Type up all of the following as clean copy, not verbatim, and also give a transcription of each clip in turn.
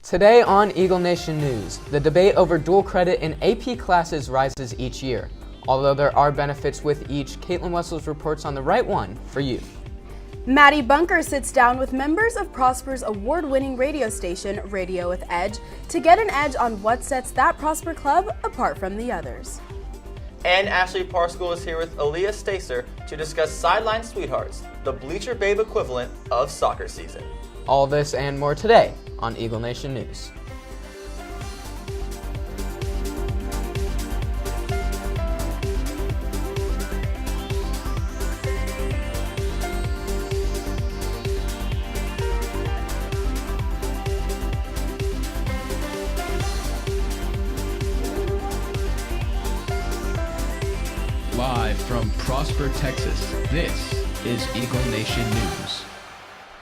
Today on Eagle Nation News, the debate over dual credit in AP classes rises each year. Although there are benefits with each, Caitlin Wessels reports on the right one for you. Maddie Bunker sits down with members of Prosper's award-winning radio station, Radio with Edge, to get an edge on what sets that Prosper club apart from the others. And Ashley Parscale is here with Aaliyah Stacer to discuss Sideline Sweethearts, the Bleacher Babe equivalent of soccer season. All this and more today on Eagle Nation News. Live from Prosper, Texas, this is Eagle Nation News.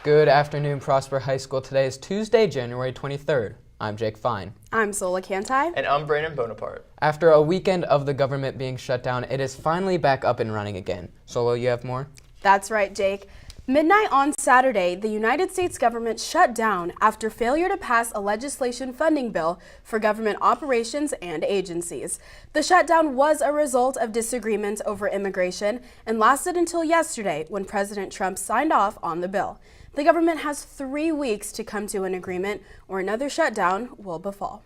Good afternoon, Prosper High School. Today is Tuesday, January 23rd. I'm Jake Fine. I'm Sola Cantai. And I'm Brandon Bonaparte. After a weekend of the government being shut down, it is finally back up and running again. Solo, you have more? That's right, Jake. Midnight on Saturday, the United States government shut down after failure to pass a legislation funding bill for government operations and agencies. The shutdown was a result of disagreements over immigration and lasted until yesterday when President Trump signed off on the bill. The government has 3 weeks to come to an agreement or another shutdown will befall.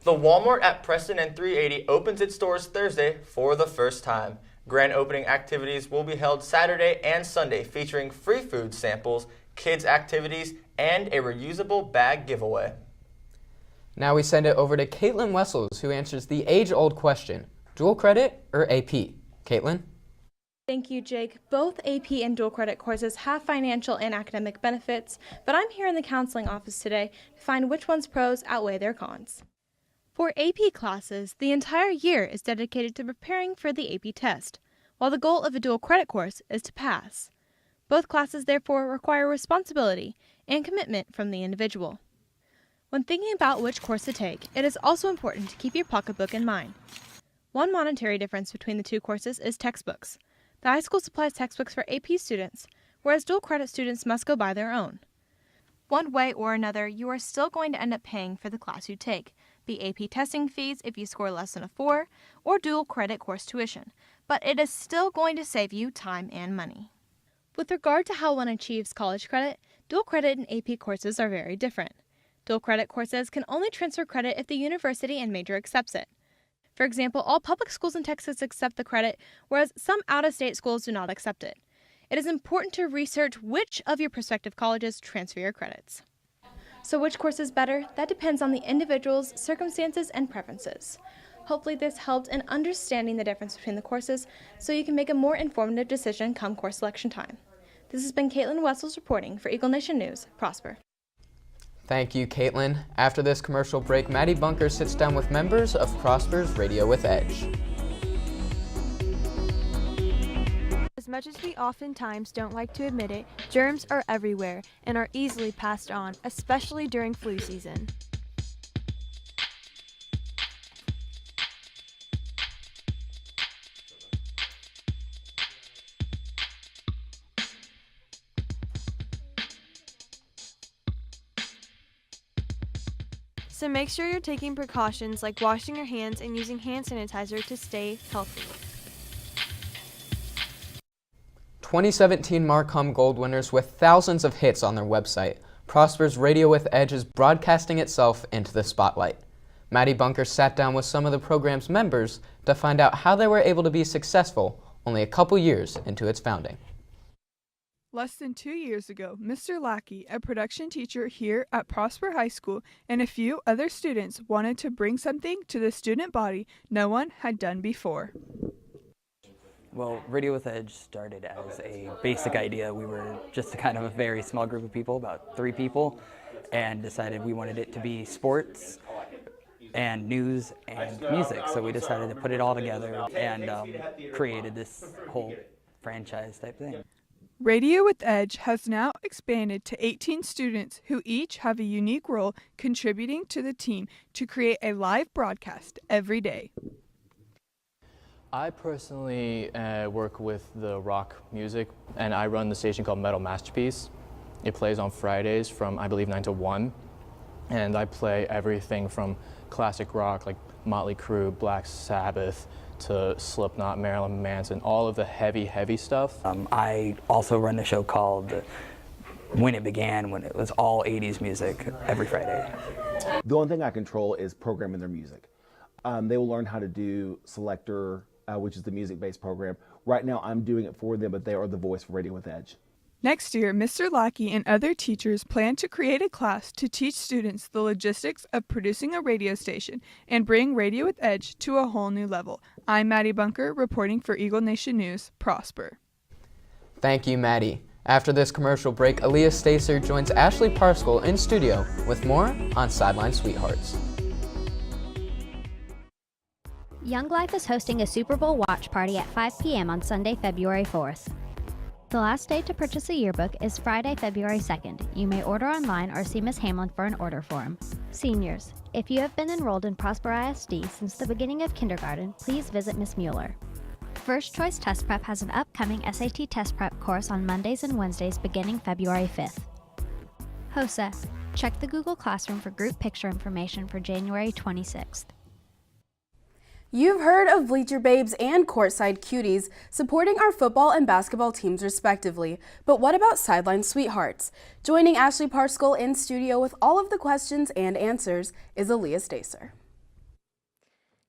The Walmart at Preston and 380 opens its doors Thursday for the first time. Grand opening activities will be held Saturday and Sunday, featuring free food samples, kids' activities, and a reusable bag giveaway. Now we send it over to Caitlin Wessels, who answers the age-old question, dual credit or AP? Caitlin? Thank you, Jake. Both AP and dual credit courses have financial and academic benefits, but I'm here in the counseling office today to find which one's pros outweigh their cons. For AP classes, the entire year is dedicated to preparing for the AP test, while the goal of a dual credit course is to pass. Both classes therefore require responsibility and commitment from the individual. When thinking about which course to take, it is also important to keep your pocketbook in mind. One monetary difference between the two courses is textbooks. The high school supplies textbooks for AP students, whereas dual credit students must go buy their own. One way or another, you are still going to end up paying for the class you take, be AP testing fees if you score less than a 4, or dual credit course tuition, but it is still going to save you time and money. With regard to how one achieves college credit, dual credit and AP courses are very different. Dual credit courses can only transfer credit if the university and major accepts it. For example, all public schools in Texas accept the credit, whereas some out-of-state schools do not accept it. It is important to research which of your prospective colleges transfer your credits. So which course is better? That depends on the individual's circumstances and preferences. Hopefully this helped in understanding the difference between the courses so you can make a more informative decision come course selection time. This has been Caitlin Wessels reporting for Eagle Nation News, Prosper. Thank you, Caitlin. After this commercial break, Maddie Bunker sits down with members of Prosper's Radio with Edge. As much as we oftentimes don't like to admit it, germs are everywhere and are easily passed on, especially during flu season. So make sure you're taking precautions like washing your hands and using hand sanitizer to stay healthy. 2017 Marcom Gold winners with thousands of hits on their website. Prosper's Radio with Edge is broadcasting itself into the spotlight. Maddie Bunker sat down with some of the program's members to find out how they were able to be successful only a couple years into its founding. Less than 2 years ago, Mr. Lackey, a production teacher here at Prosper High School, and a few other students wanted to bring something to the student body no one had done before. Well, Radio with Edge started as a basic idea. We were just kind of a very small group of people, about 3 people, and decided we wanted it to be sports and news and music. So we decided to put it all together and created this whole franchise type thing. Radio with Edge has now expanded to 18 students who each have a unique role contributing to the team to create a live broadcast every day. I personally work with the rock music, and I run the station called Metal Masterpiece. It plays on Fridays from, I believe, 9 to 1, and I play everything from classic rock like Motley Crue, Black Sabbath, to Slipknot, Marilyn Manson, all of the heavy stuff. I also run a show called When It Began, when it was all 80s music every Friday. The only thing I control is programming their music. They will learn how to do Selector, which is the music-based program. Right now I'm doing it for them, but they are the voice for Radio with Edge. Next year, Mr. Lackey and other teachers plan to create a class to teach students the logistics of producing a radio station and bring Radio with Edge to a whole new level. I'm Maddie Bunker, reporting for Eagle Nation News, Prosper. Thank you, Maddie. After this commercial break, Aaliyah Stacer joins Ashley Parskell in studio with more on Sideline Sweethearts. Young Life is hosting a Super Bowl watch party at 5 p.m. on Sunday, February 4th. The last day to purchase a yearbook is Friday, February 2nd. You may order online or see Ms. Hamlin for an order form. Seniors, if you have been enrolled in Prosper ISD since the beginning of kindergarten, please visit Ms. Mueller. First Choice Test Prep has an upcoming SAT Test Prep course on Mondays and Wednesdays beginning February 5th. HOSA, check the Google Classroom for group picture information for January 26th. You've heard of Bleacher Babes and Courtside Cuties supporting our football and basketball teams respectively, but what about Sideline Sweethearts? Joining Ashley Parskell in studio with all of the questions and answers is Aaliyah Stacer.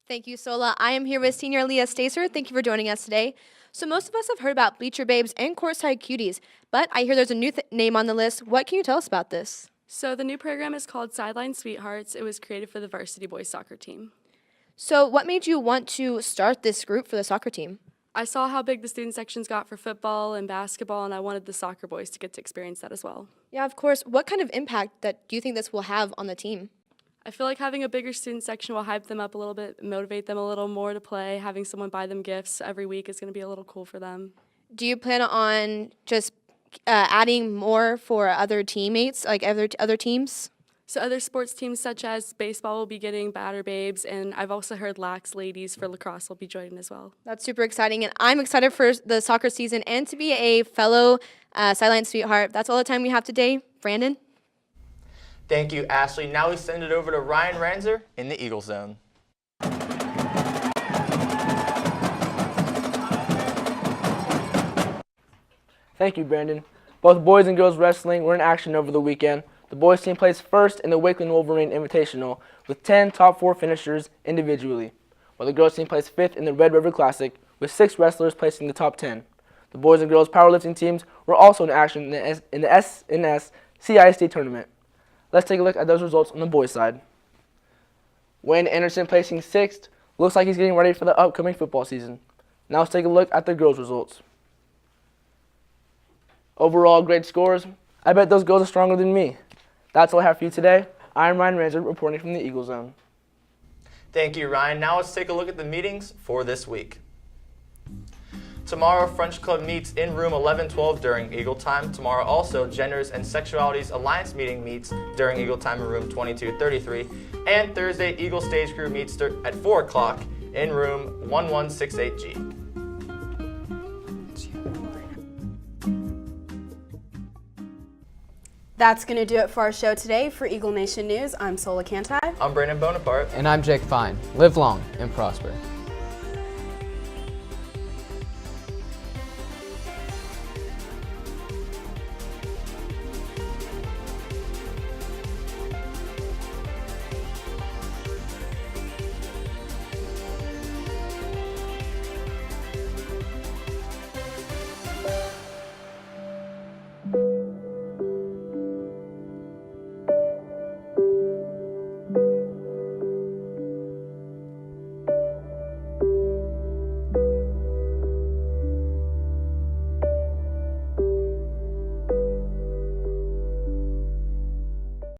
Thank you, Sola. I am here with Senior Aaliyah Stacer. Thank you for joining us today. So most of us have heard about Bleacher Babes and Courtside Cuties, but I hear there's a new name on the list. What can you tell us about this? So the new program is called Sideline Sweethearts. It was created for the varsity boys soccer team. So what made you want to start this group for the soccer team? I saw how big the student sections got for football and basketball, and I wanted the soccer boys to get to experience that as well. Yeah, of course. What kind of impact do you think this will have on the team? I feel like having a bigger student section will hype them up a little bit, motivate them a little more to play. Having someone buy them gifts every week is going to be a little cool for them. Do you plan on just adding more for other teammates, like other teams? So other sports teams such as baseball will be getting Batter Babes, and I've also heard Lax Ladies for lacrosse will be joining as well. That's super exciting, and I'm excited for the soccer season and to be a fellow Sideline Sweetheart. That's all the time we have today. Brandon? Thank you, Ashley. Now we send it over to Ryan Ranzer in the Eagle Zone. Thank you, Brandon. Both boys and girls wrestling were in action over the weekend. The boys team placed first in the Wakeland Wolverine Invitational with 10 top 4 finishers individually, while the girls team placed 5th in the Red River Classic with 6 wrestlers placing the top 10. The boys and girls powerlifting teams were also in action in the SNS CISD tournament. Let's take a look at those results on the boys' side. Wayne Anderson placing 6th. Looks like he's getting ready for the upcoming football season. Now let's take a look at the girls' results. Overall great scores. I bet those girls are stronger than me. That's all I have for you today. I'm Ryan Ranzer reporting from the Eagle Zone. Thank you, Ryan. Now let's take a look at the meetings for this week. Tomorrow, French Club meets in room 1112 during Eagle Time. Tomorrow also, Genders and Sexualities Alliance meeting meets during Eagle Time in room 2233. And Thursday, Eagle Stage Crew meets at 4 o'clock in room 1168G. That's going to do it for our show today. For Eagle Nation News, I'm Sola Cantai. I'm Brandon Bonaparte. And I'm Jake Fine. Live long and prosper.